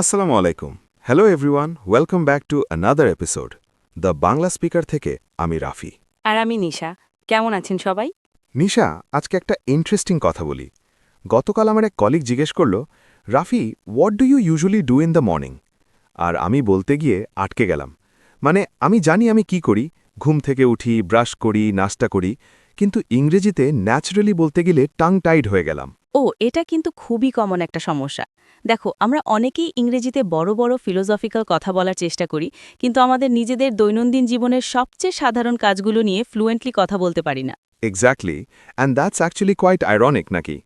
আসসালামু আলাইকুম। Hello everyone, welcome back to another episode the Bangla speaker থেকে আমি রাফি। আর আমি নিশা। কেমন আছেন সবাই? নিশা, আজকে একটা ইন্টারেস্টিং কথা বলি। গতকাল আমার এক কলিগ জিজ্ঞেস করল, Rafi, what do you usually do in the morning? আর আমি বলতে গিয়ে আটকে গেলাম। মানে আমি জানি আমি কি করি, ঘুম থেকে উঠি, ব্রাশ করি, নাস্তা করি, কিন্তু ইংরেজিতে ন্যাচারালি বলতে গেলে টাং টাইড হয়ে গেলাম। ও, এটা কিন্তু খুবই কমন একটা সমস্যা। দেখো, আমরা অনেকেই ইংরেজিতে বড় বড় ফিলোসফিক্যাল কথা বলার চেষ্টা করি, কিন্তু আমাদের নিজেদের দৈনন্দিন জীবনের সবচেয়ে সাধারণ কাজগুলো নিয়ে ফ্লুয়েন্টলি কথা বলতে পারি না। Exactly, and that's actually quite ironic নাকি?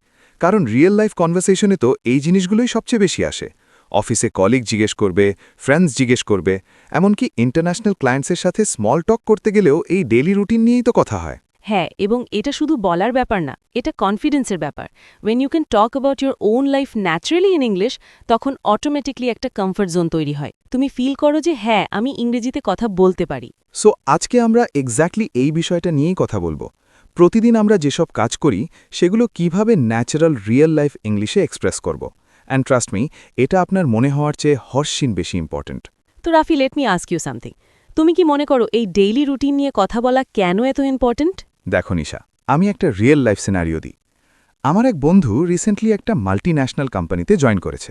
কারণ রিয়েল লাইফ কনভারসেশনে তো এই জিনিসগুলোই সবচেয়ে বেশি আসে। অফিসে কলিগ জিজ্ঞেস করবে, ফ্রেন্ডস জিজ্ঞেস করবে, এমনকি ইন্টারন্যাশনাল ক্লায়েন্টসের সাথে স্মল টক করতে গেলেও এই ডেইলি রুটিন নিয়েই তো কথা হয়। হ্যাঁ, এবং এটা শুধু বলার ব্যাপার না, এটা কনফিডেন্সের ব্যাপার। When you can talk about your own life naturally in English, তখন অটোমেটিকলি একটা কমফর্ট জোন তৈরি হয়। তুমি ফিল করো যে হ্যাঁ, আমি ইংরেজিতে কথা বলতে পারি। সো আজকে আমরা এক্স্যাক্টলি এই বিষয়টা নিয়েই কথা বলবো। প্রতিদিন আমরা যেসব কাজ করি সেগুলো কিভাবে ন্যাচারাল রিয়েল লাইফ ইংলিশে এক্সপ্রেস করব। অ্যান্ড ট্রাস্ট মি, এটা আপনার মনে হওয়ার চেয়ে হর্ষিন বেশি ইম্পর্ট্যান্ট। তো Rafi, let me ask you something. তুমি কি মনে করো এই ডেইলি রুটিন নিয়ে কথা বলা কেন এত ইম্পর্ট্যান্ট? দেখো নিশা, আমি একটা রিয়েল লাইফ সিনারিও দিই। আমার এক বন্ধু রিসেন্টলি একটা মাল্টিন্যাশনাল কোম্পানিতে জয়েন করেছে।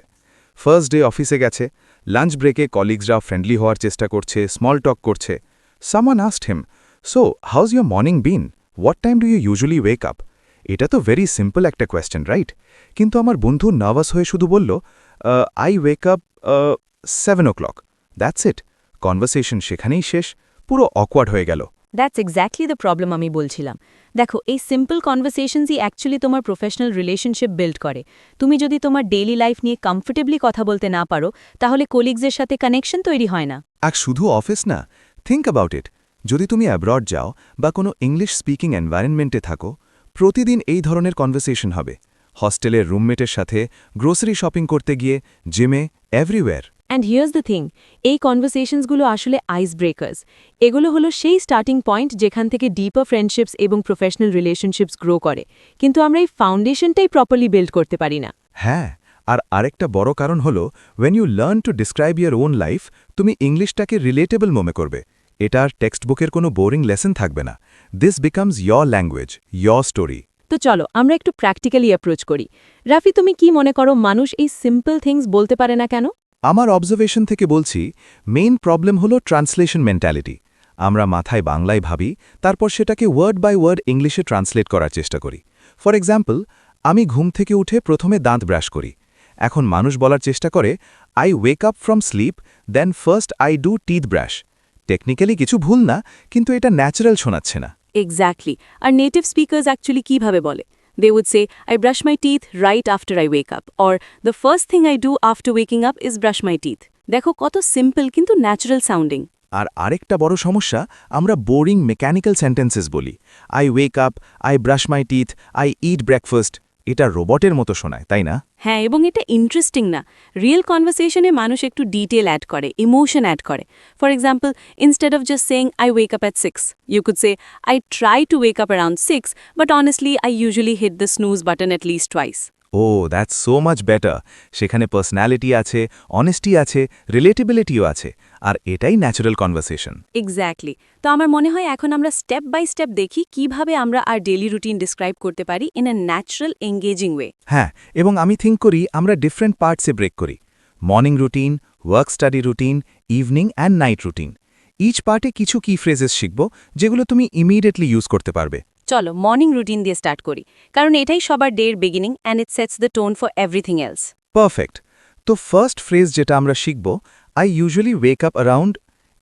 ফার্স্ট ডে অফিসে গেছে, লাঞ্চ ব্রেকে কলিগসরা ফ্রেন্ডলি হওয়ার চেষ্টা করছে, স্মল টক করছে। Someone asked him, so how's your morning been, what time do you usually wake up? এটা তো ভেরি সিম্পল একটা কোয়েশ্চেন, রাইট? কিন্তু আমার বন্ধু নার্ভাস হয়ে শুধু বলল, I wake up 7 o'clock। That's it. Conversation সেখানেই শেষ, পুরো অকওয়ার্ড হয়ে গেল। দ্যাটস এক্স্যাক্টলি দ্য প্রবলেম আমি বলছিলাম। দেখো, এই সিম্পল কনভারসেশনসই অ্যাকচুয়ালি তোমার প্রফেশনাল রিলেশনশিপ বিল্ড করে। তুমি যদি তোমার ডেইলি লাইফ নিয়ে কমফোর্টেবলি কথা বলতে না পারো, তাহলে কলিগসের সাথে কানেকশন তৈরি হয় না। আর শুধু অফিস না, থিঙ্ক অ্যাবাউট ইট। যদি তুমি অ্যাব্রড যাও বা কোনো ইংলিশ স্পিকিং এনভায়রনমেন্টে থাকো, প্রতিদিন এই ধরনের কনভারসেশন হবে। হস্টেলের রুমমেটের সাথে, গ্রোসারি শপিং করতে গিয়ে, জিমে, everywhere. And here's the thing, এই কনভারসেশনসগুলো আসলে আইস ব্রেকার্স। এগুলো হলো সেই স্টার্টিং পয়েন্ট যেখান থেকে ডিপার ফ্রেন্ডশিপস এবং প্রফেশনাল রিলেশনশিপস গ্রো করে। কিন্তু আমরা এই ফাউন্ডেশনটাই প্রপারলি বিল্ড করতে পারি না। হ্যাঁ, আর আরেকটা বড় কারণ হলো, when you learn to describe your own life, তুমি ইংলিশটাকে রিলেটেবল মনে করবে। এটা আর টেক্সট বুকের কোনো বোরিং লেসন থাকবে না। This becomes your language, your story. তো চলো আমরা একটু প্র্যাকটিক্যালি অ্যাপ্রোচ করি। রাফি, তুমি কি মনে করো মানুষ এই সিম্পল থিংস বলতে পারে না কেন? আমার অবজারভেশন থেকে বলছি, মেইন প্রবলেম হলো ট্রান্সলেশন মেন্টালিটি। আমরা মাথায় বাংলায় ভাবি, তারপর সেটাকে ওয়ার্ড বাই ওয়ার্ড ইংলিশে ট্রান্সলেট করার চেষ্টা করি। ফর এক্সাম্পল, আমি ঘুম থেকে উঠে প্রথমে দাঁত ব্রাশ করি। এখন মানুষ বলার চেষ্টা করে, I wake up from sleep, then first I do teeth brush. Technically কিছু ভুল না, কিন্তু এটা ন্যাচারাল শোনাচ্ছে না। এক্স্যাক্টলি। আর নেটিভ স্পিকার্স অ্যাকচুয়ালি কিভাবে বলে? They would say, I brush my teeth right after I wake up, or the first thing I do after waking up is brush my teeth. দেখো কত সিম্পল কিন্তু natural sounding. আর আরেকটা বড় সমস্যা, আমরা boring mechanical sentences বলি। I wake up, I brush my teeth, I eat breakfast. এটা রোবটের মতো শোনায়, তাই না? হ্যাঁ, এবং এটা ইন্টারেস্টিং না। রিয়েল কনভারসেশনে মানুষ একটু ডিটেল অ্যাড করে, ইমোশন অ্যাড করে। For example, instead of just saying I wake up at 6, you could say I try to wake up around 6, but honestly I usually hit the snooze button at least twice. Oh, that's so much better. সেখানে personality আছে, honesty আছে, রিলেটেবিলিটিও আছে, আর এটাই natural conversation. Exactly. তো আমার মনে হয় এখন আমরা স্টেপ বাই স্টেপ দেখি কিভাবে আমরা আর ডেইলি রুটিন ডিসক্রাইব করতে পারি in a natural engaging way. হ্যাঁ, এবং আমি থিঙ্ক করি আমরা ডিফারেন্ট পার্টসে ব্রেক করি। Morning routine, work study routine, evening and night routine. Each পার্টে কিছু কি ফ্রেজেস শিখব, যেগুলো তুমি ইমিডিয়েটলি ইউজ করতে পারবে। চলো মর্নিং রুটিন দিয়ে স্টার্ট করি, কারণ এটাই সবার ডের beginning and it sets the tone for everything else. Perfect. তো ফার্স্ট ফ্রেজ যেটা আমরা শিখব, I usually wake up around.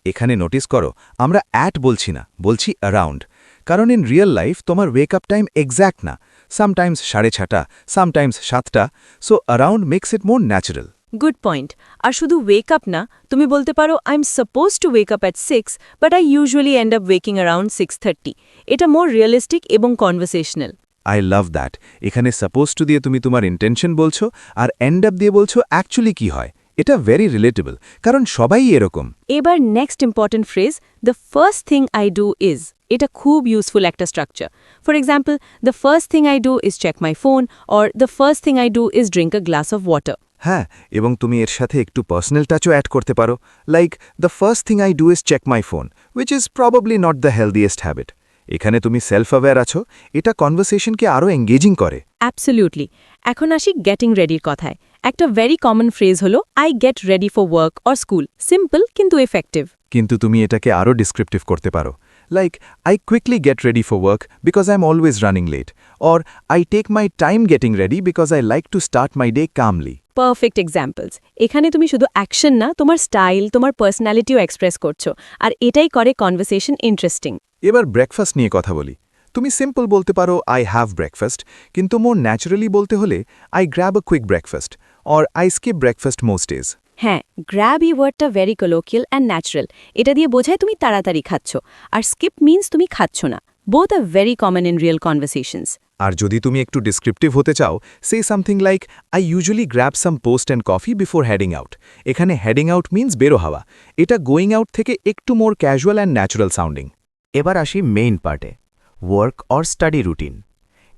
এখানে নোটিস করো, আমরা অ্যাট বলছি না, বলছি অ্যারাউন্ড। কারণ ইন রিয়েল লাইফ তোমার ওয়েক আপ টাইম এক্স্যাক্ট না। সামটাইমস 6:30, সামটাইমস 7টা। So around makes it more natural. Good point. আর শুধু ওয়েক আপ না, তুমি বলতে পারো I am suppose to wake up at 6, but I usually end up waking around 6:30। এটা মোর রিয়েলিস্টিক এবং কনভারসেশনাল। I love that. এখানে সাপোজ টু দিয়ে তুমি তোমার ইন্টেনশন বলছো, আর এন্ড আপ দিয়ে বলছো অ্যাকচুয়ালি কি হয়। এটা ভেরি রিলেটেবল, কারণ সবাই এরকম। এবার next important phrase, the first thing I do is. এটা খুব ইউজফুল একটা structure. For example, the first thing I do is check my phone, or the first thing I do is drink a glass of water. হ্যাঁ, এবং তুমি এর সাথে একটু personal টাচও add করতে পারো, like the first thing I do is check my phone, which is probably not the healthiest habit. এখানে তুমি সেলফ অ্যাওয়্যার আছো, এটা কনভারসেশনকে আরও এঙ্গেজিং করে। অ্যাবসলিউটলি। এখন আসি গেটিং রেডির কথায়। একটা ভেরি কমন ফ্রেজ হলো I get ready for work or school. Simple কিন্তু এফেক্টিভ। কিন্তু তুমি এটাকে আরও ডিসক্রিপটিভ করতে পারো, like I quickly get ready for work because I am always running late, or I take my time getting ready because I like to start my day calmly. Perfect examples. এখানে তুমি শুধু action না, তোমার style, তোমার পার্সোনালিটিও express করছো, আর এটাই করে conversation interesting. এবার ব্রেকফাস্ট নিয়ে কথা বলি। তুমি সিম্পল বলতে পারো আই হ্যাভ ব্রেকফাস্ট, কিন্তু মোর ন্যাচারালি বলতে হলে I grab a quick breakfast, or I skip breakfast most days. হ্যাঁ, গ্র্যাব এই ওয়ার্ডটা ভেরি কলোকিয়াল অ্যান্ড ন্যাচারাল। এটা দিয়ে বোঝায় তুমি তাড়াতাড়ি খাচ্ছ, আর স্কিপ মিন্স তুমি খাচ্ছ না। Both are very common in real conversations. আর যদি তুমি একটু ডিসক্রিপটিভ হতে চাও, say something like I usually grab some post and coffee before heading out. এখানে হেডিং আউট মিন্স বেরো হাওয়া, এটা গোয়িং আউট থেকে একটু more casual and natural sounding. এবার আসি মেইন পার্টে, ওয়ার্ক অর স্টাডি রুটিন।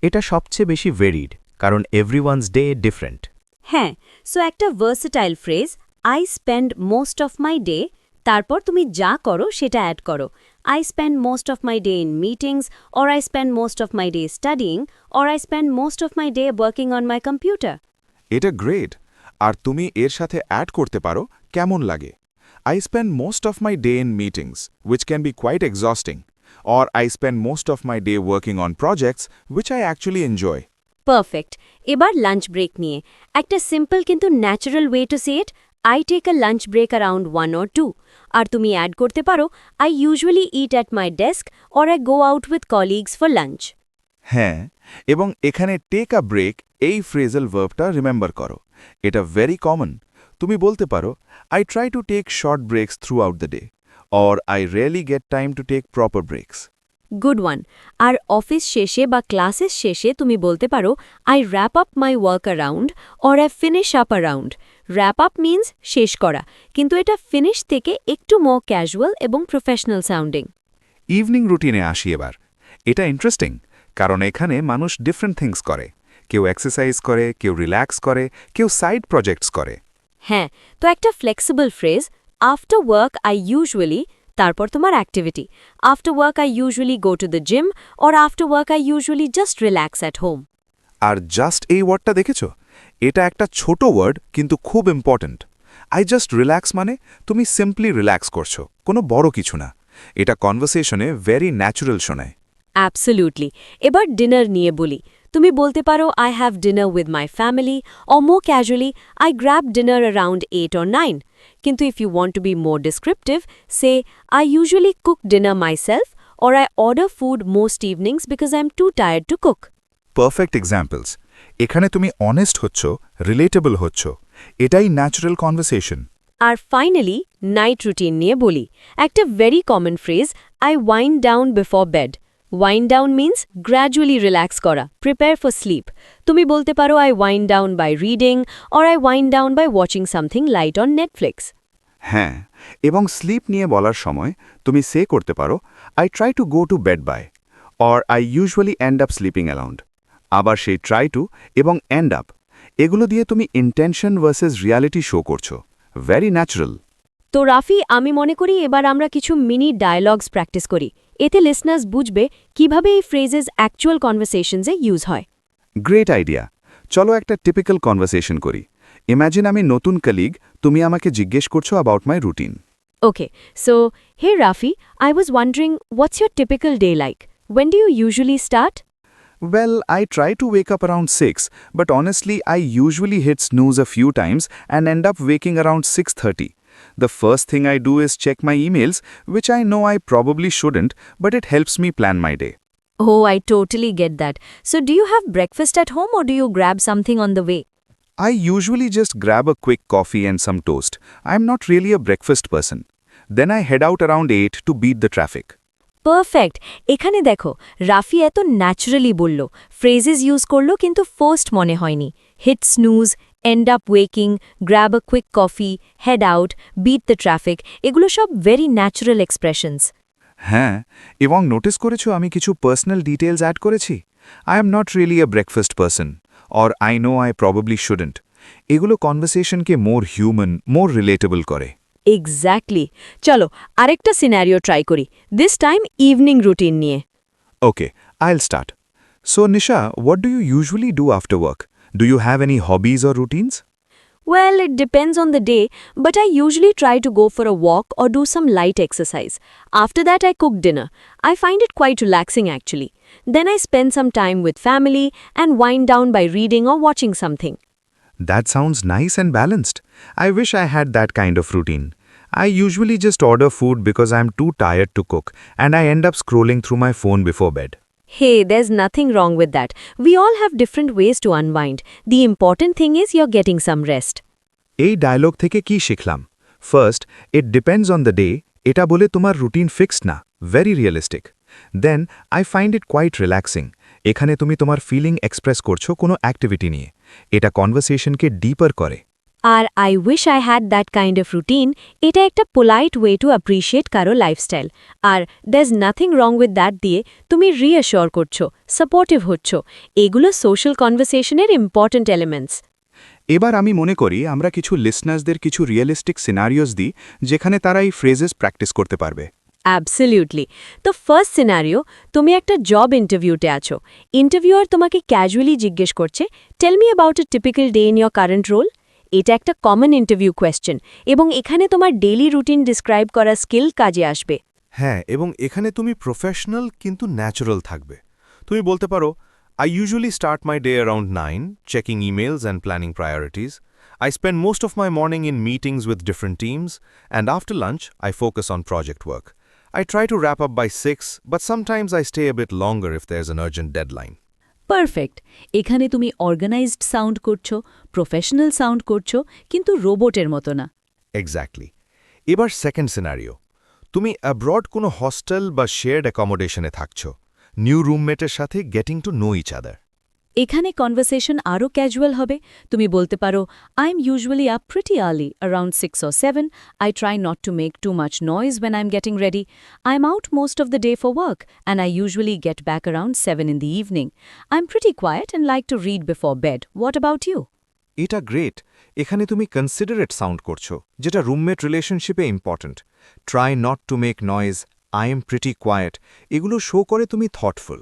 এটা সবচেয়ে বেশি ভেরিড, কারণ এভরিওয়ানস ডে ডিফারেন্ট। হ্যাঁ, সো একটা versatile phrase I spend most of my day, তারপর তুমি যা করো সেটা অ্যাড করো। I spend most of my day in meetings, or I spend most of my day studying, or I spend most of my day working on my computer. এটা great. আর তুমি এর সাথে অ্যাড করতে পারো কেমন লাগে। I spend most of my day in meetings, which can be quite exhausting, or I spend most of my day working on projects which I actually enjoy. Perfect. এবার lunch break নিয়ে একটা simple কিন্তু natural way to say it, I take a lunch break around 1 or 2। আর তুমি add করতে পারো I usually eat at my desk, or I go out with colleagues for lunch. হ্যাঁ, এবং এখানে টেক আ ব্রেক এই phrasal ভার্বটা remember করো। এটা ভেরি কমন। তুমি বলতে পারো I try to take short breaks throughout the day, or I really get time to take proper breaks. Good one. আর অফিস শেষে বা ক্লাসেস শেষে তুমি বলতে পারো I wrap up my work around, or I finish up around. Wrap up means শেষ করা, কিন্তু এটা ফিনিশ থেকে একটু মোর ক্যাজুয়াল এবং প্রফেশনাল সাউন্ডিং। ইভিনিং রুটিনে আসি এবার। এটা ইন্টারেস্টিং, কারণ এখানে মানুষ ডিফারেন্ট থিংস করে। কেউ এক্সারসাইজ করে, কেউ রিল্যাক্স করে, কেউ সাইড প্রজেক্টস করে। হ্যাঁ, তো একটা flexible phrase after work I usually, তারপর তোমার activity. After work I usually go to the gym, or after work I usually just relax at home. আর জাস্ট এই ওয়ার্ডটা দেখেছ? এটা একটা ছোট ওয়ার্ড, কিন্তু খুব ইম্পর্ট্যান্ট। আই জাস্ট রিল্যাক্স মানে তুমি সিম্পলি রিল্যাক্স করছো, কোনো বড় কিছু না। এটা কনভারসেশনে ভেরি ন্যাচুরাল শোনায়। অ্যাবসলিউটলি। এবার ডিনার নিয়ে বলি। তুমি বলতে পারো I have dinner with my family, or more casually I grab dinner around 8 or 9। কিন্তু if you want to be more descriptive, say I usually cook dinner myself, or I order food most evenings because I am too tired to cook. Perfect examples. এখানে তুমি honest হচ্ছ, relatable হচ্ছ। এটাই natural conversation. আর finally night routine নিয়ে বলি। একটা very common phrase I wind down before bed. Wind down means gradually relax করা, prepare for sleep. তুমি বলতে পারো I wind down by reading, or I wind down by watching something light on Netflix. হ্যাঁ, এবং slip নিয়ে বলার সময় তুমি সে করতে পারো I try to go to bed by, or I usually end up sleeping around. আবার সেই ট্রাই টু এবং এন্ড আপ, এগুলো দিয়ে তুমি ইন্টেনশন ভার্সেস রিয়ালিটি শো করছো। Very natural. তো রাফি, আমি মনে করি এবার আমরা কিছু মিনি ডায়ালগস প্র্যাকটিস করি। এতে লিসনার্স বুঝবে কিভাবে এই ফ্রেজেস অ্যাকচুয়াল কনভারসেশনসে ইউজ হয়। Great idea. চলো একটা টিপিক্যাল কনভারসেশন করি। ইম্যাজিন আমি নতুন কলিগ, তুমি আমাকে জিজ্ঞেস করছো about my routine. Okay, so, hey Rafi, I was wondering, what's your typical day like? When do you usually start? Well, I try to wake up around 6, but honestly, I usually hit snooze a few times and end up waking around 6:30. The first thing I do is check my emails, which I know I probably shouldn't, but it helps me plan my day. Oh, I totally get that. So do you have breakfast at home or do you grab something on the way? I usually just grab a quick coffee and some toast. I'm not really a breakfast person. Then I head out around 8 to beat the traffic. Perfect. এখানে দেখো, রাফি এত naturally বলল, phrases use করলো কিন্তু forced মনে হয়নি। Hit snooze, end up waking, grab a quick coffee, head out, beat the traffic, এগুলো সব ভেরি ন্যাচারাল এক্সপ্রেশনস। হ্যাঁ, এবং নোটিস করেছো আমি কিছু পার্সোনাল ডিটেলস অ্যাড করেছি। I am not really a breakfast person, or I know I probably shouldn't. এগুলো কনভারসেশনকে more human, মোর relatable করে। এক্স্যাক্টলি। চলো আরেকটা সিনারিও ট্রাই করি, দিস টাইম ইভিনিং রুটিন নিয়ে। Okay, I'll start. So, Nisha, what do you usually do after work? Do you have any hobbies or routines? Well, it depends on the day, but I usually try to go for a walk or do some light exercise. After that, I cook dinner. I find it quite relaxing actually. Then I spend some time with family and wind down by reading or watching something. That sounds nice and balanced. I wish I had that kind of routine. I usually just order food because I'm too tired to cook, and I end up scrolling through my phone before bed. Hey, there's nothing wrong with that. We all have different ways to unwind. The important thing is you're getting some rest. এই dialogue থেকে কি শিখলাম? First, it depends on the day, এটা বলে তোমার routine fixed না, very realistic. Then, I find it quite relaxing, এখানে তুমি তোমার ফিলিং এক্সপ্রেস করছো কোনো অ্যাক্টিভিটি নিয়ে। এটা কনভারসেশনকে ডিপার করে। আর I wish I had that kind of routine, এটা একটা পোলাইট ওয়ে টু অ্যাপ্রিশিয়েট কারো লাইফস্টাইল। আর there is nothing wrong with that দিয়ে তুমি রিঅ্যাশিওর করছো, সাপোর্টিভ হচ্ছ। এগুলো সোশ্যাল কনভারসেশনের ইম্পর্ট্যান্ট এলিমেন্টস। এবার আমি মনে করি আমরা কিছু লিসনার্সদের কিছু রিয়েলিস্টিক সিনারিওস দিই যেখানে তারা এই ফ্রেজেস প্র্যাকটিস করতে পারবে। অ্যাবসলিউটলি। তো ফার্স্ট সিনারিও, তুমি একটা জব ইন্টারভিউতে আছো। ইন্টারভিউয়ার তোমাকে ক্যাজুয়ালি জিজ্ঞেস করছে, tell me about a typical day in your current role. এটা একটা কমন ইন্টারভিউ কোয়েশ্চেন, এবং এখানে তোমার ডেইলি রুটিন ডিসক্রাইব করা স্কিল কাজে আসবে। হ্যাঁ, এবং এখানে তুমি প্রফেশনাল কিন্তু ন্যাচারাল থাকবে। তুমি বলতে পারো, I usually start my day around 9, checking emails and planning priorities. I spend most of my morning in meetings with different teams, and after lunch, I focus on project work. I try to wrap up by 6, but sometimes I stay a bit longer if there's an urgent deadline. Perfect. এখানে তুমি organised sound করছো, professional sound করছো, কিন্তু রোবটের মতো না। Exactly. এবার second scenario, তুমি অ্যাব্রড কোনো হস্টেল বা শেয়ার্ড অ্যাকোমোডেশনে থাকছো, নিউ রুমমেটের সাথে getting to know each other. এখানে কনভারসেশন আরও ক্যাজুয়াল হবে। তুমি বলতে পারো, I am usually up pretty early, around 6 or 7. I try not to make too much noise when I'm getting ready. I'm out most of the day for work, and I usually get back around 7 in the evening. I'm pretty quiet and like to read before bed. What about you? এটা great. এখানে তুমি considerate sound করছো, যেটা roommate রিলেশনশিপে important. Try not to make noise, I'm pretty quiet, এগুলো show করে তুমি thoughtful.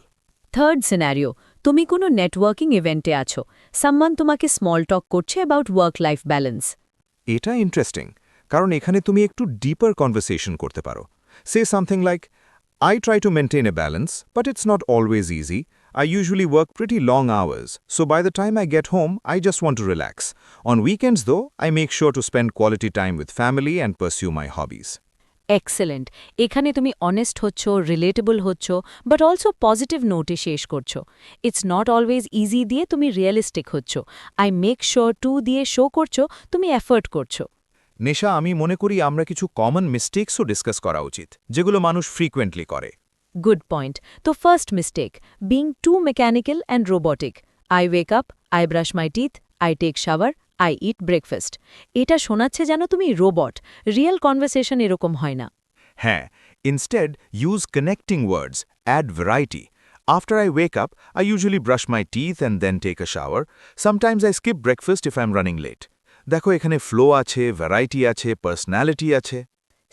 Third scenario, তুমি কোনো নেটওয়ার্কিং ইভেন্টে আছো। সাম্মান তোমাকে স্মল টক করছে অ্যাবাউট ওয়ার্ক লাইফ ব্যালেন্স। এটা ইন্টারেস্টিং, কারণ এখানে তুমি একটু ডিপার কনভারসেশন করতে পারো। সে something like, I try to maintain a balance, but it's not always easy. I usually work pretty long hours, so by the time I get home, I just want to relax. On weekends, though, I make sure to spend quality time with family and pursue my hobbies. Excellent. এখানে তুমি honest হচ্ছ, relatable হচ্ছ, but also positive নোটে শেষ করছো। It's not always easy দিয়ে তুমি realistic হচ্ছ। আই মেক শিওর টু দিয়ে শো করছো তুমি এফোর্ট করছো। নেশা, আমি মনে করি আমরা কিছু কমন মিস্টেকসও ডিসকাস করা উচিত, যেগুলো মানুষ ফ্রিকুয়েন্টলি করে। Good point. তো first mistake, being too mechanical and robotic. I wake up, I brush my teeth, I take shower, I eat breakfast. এটা শোনাচ্ছে যেন তুমি রোবট। রিয়েল কনভারসেশন এরকম হয় না। হ্যাঁ, instead, use connecting words, add variety. After I wake up, I usually brush my teeth and then take a shower. Sometimes I skip breakfast if I'm running late. দেখো, এখানে flow আছে, variety আছে, personality আছে।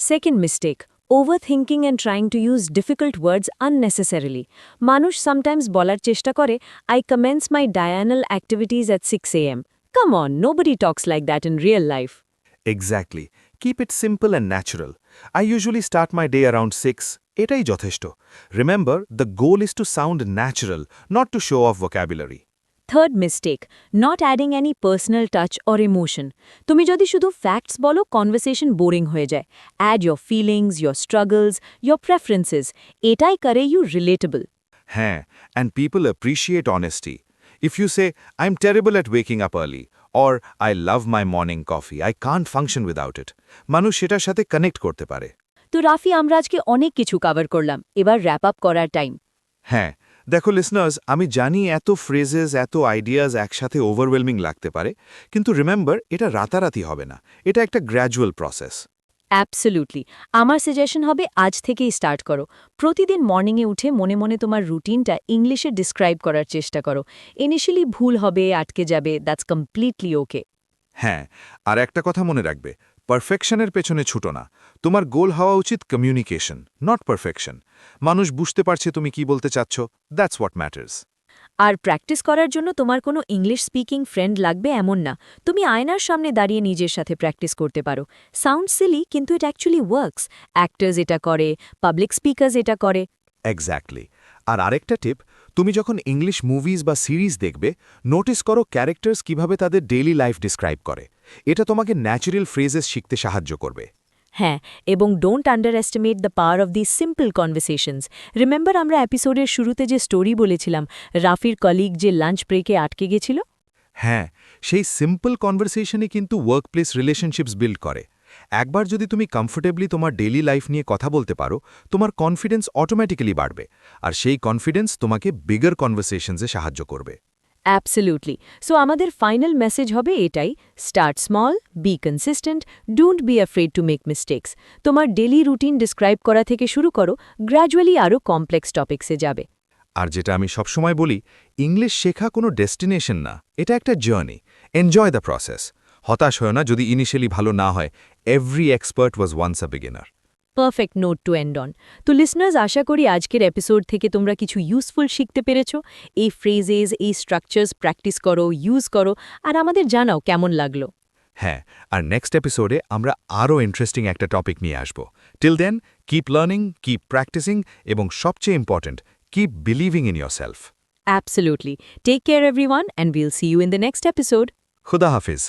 Second mistake, overthinking and trying to use difficult words unnecessarily. মানুষ sometimes বলার চেষ্টা করে, I commence my diurnal activities at 6 AM. Come on, nobody talks like that in real life. Exactly. Keep it simple and natural. I usually start my day around 6. এটাই যথেষ্ট। Remember, the goal is to sound natural, not to show off vocabulary. Third mistake, not adding any personal touch or emotion. তুমি যদি শুধু facts বলো, conversation boring হয়ে যায়। Add your feelings, your struggles, your preferences. এটাই করে you relatable. হ্যাঁ, and people appreciate honesty. If you say, I'm terrible at waking up early, or I love my morning coffee, I can't function without it, মানুষ সেটার সাথে connect করতে পারে। তো রাফি, আমরা আজকে অনেক কিছু কভার করলাম, এবার র্যাপ আপ করার টাইম। হ্যাঁ, দেখো লিসনার্স, আমি জানি এত ফ্রেজেস, এত আইডিয়াজ একসাথে ওভারওয়েলমিং লাগতে পারে, কিন্তু রিমেম্বার, এটা রাতারাতি হবে না, এটা একটা গ্র্যাজুয়াল প্রসেস। অ্যাবসলিউটলি। আমার সাজেশন হবে আজ থেকেই স্টার্ট করো। প্রতিদিন মর্নিংয়ে উঠে মনে মনে তোমার রুটিনটা ইংলিশে ডিসক্রাইব করার চেষ্টা করো। ইনিশিয়ালি ভুল হবে, আটকে যাবে, দ্যাটস কমপ্লিটলি ওকে। হ্যাঁ, আর একটা কথা মনে রাখবে, পারফেকশনের পেছনে ছুটো না। তোমার গোল হওয়া উচিত কমিউনিকেশন, নট পারফেকশন। মানুষ বুঝতে পারছে তুমি কি বলতে চাচ্ছ, দ্যাটস হোয়াট ম্যাটার্স। আর প্র্যাকটিস করার জন্য তোমার কোনো ইংলিশ স্পিকিং ফ্রেন্ড লাগবে এমন না। তুমি আয়নার সামনে দাঁড়িয়ে নিজের সাথে প্র্যাকটিস করতে পারো। সাউন্ড সিলি, কিন্তু ইট অ্যাকচুয়ালি ওয়ার্কস। অ্যাক্টার্স এটা করে, পাবলিক স্পিকার্স এটা করে। এক্স্যাক্টলি। আর আরেকটা টিপ, তুমি যখন ইংলিশ মুভিজ বা সিরিজ দেখবে, নোটিস করো ক্যারেক্টার্স কিভাবে তাদের ডেইলি লাইফ ডিসক্রাইব করে। এটা তোমাকে ন্যাচারাল ফ্রেজেস শিখতে সাহায্য করবে। হ্যাঁ, এবং don't under estimate the power of this simple conversations. Remember আমরা এপিসোডের শুরুতে যে স্টোরি বলেছিলাম, রাফির কলিগ যে লাঞ্চ ব্রেকে আটকে গেছিল? হ্যাঁ, সেই সিম্পল কনভারসেশনই কিন্তু ওয়ার্কপ্লেস রিলেশনশিপস বিল্ড করে। একবার যদি তুমি কমফোর্টেবলি তোমার ডেইলি লাইফ নিয়ে কথা বলতে পারো, তোমার কনফিডেন্স অটোমেটিক্যালি বাড়বে, আর সেই কনফিডেন্স তোমাকে বিগার কনভারসেশনসে সাহায্য করবে। অ্যাবসলিউটলি। সো আমাদের ফাইনাল মেসেজ হবে এটাই: start small, B consistent, don't be afraid to make mistakes. তোমার ডেলি রুটিন ডিসক্রাইব করা থেকে শুরু করো, গ্র্যাজুয়ালি আরও কমপ্লেক্স টপিক্সে যাবে। আর যেটা আমি সবসময় বলি, ইংলিশ শেখা কোনো ডেস্টিনেশন না, এটা একটা জার্নি। Enjoy the process. হতাশ হয় না যদি ইনিশিয়ালি ভালো না হয়। Every expert was once a beginner. Perfect note to end on. তো লিসনার্স, আশা করি আজকের এপিসোড থেকে তোমরা কিছু ইউজফুল শিখতে পেরেছ। এই ফ্রেজেস, এই স্ট্রাকচার্স প্র্যাকটিস করো, ইউজ করো, আর আমাদের জানাও কেমন লাগলো। হ্যাঁ, আর নেক্সট এপিসোডে আমরা আরও ইন্টারেস্টিং একটা টপিক নিয়ে আসব। Till then, keep learning, keep practising, এবং সবচেয়ে important, keep believing in yourself. Absolutely. Take care, everyone, and we'll see you in the next episode. খুদা হাফিজ।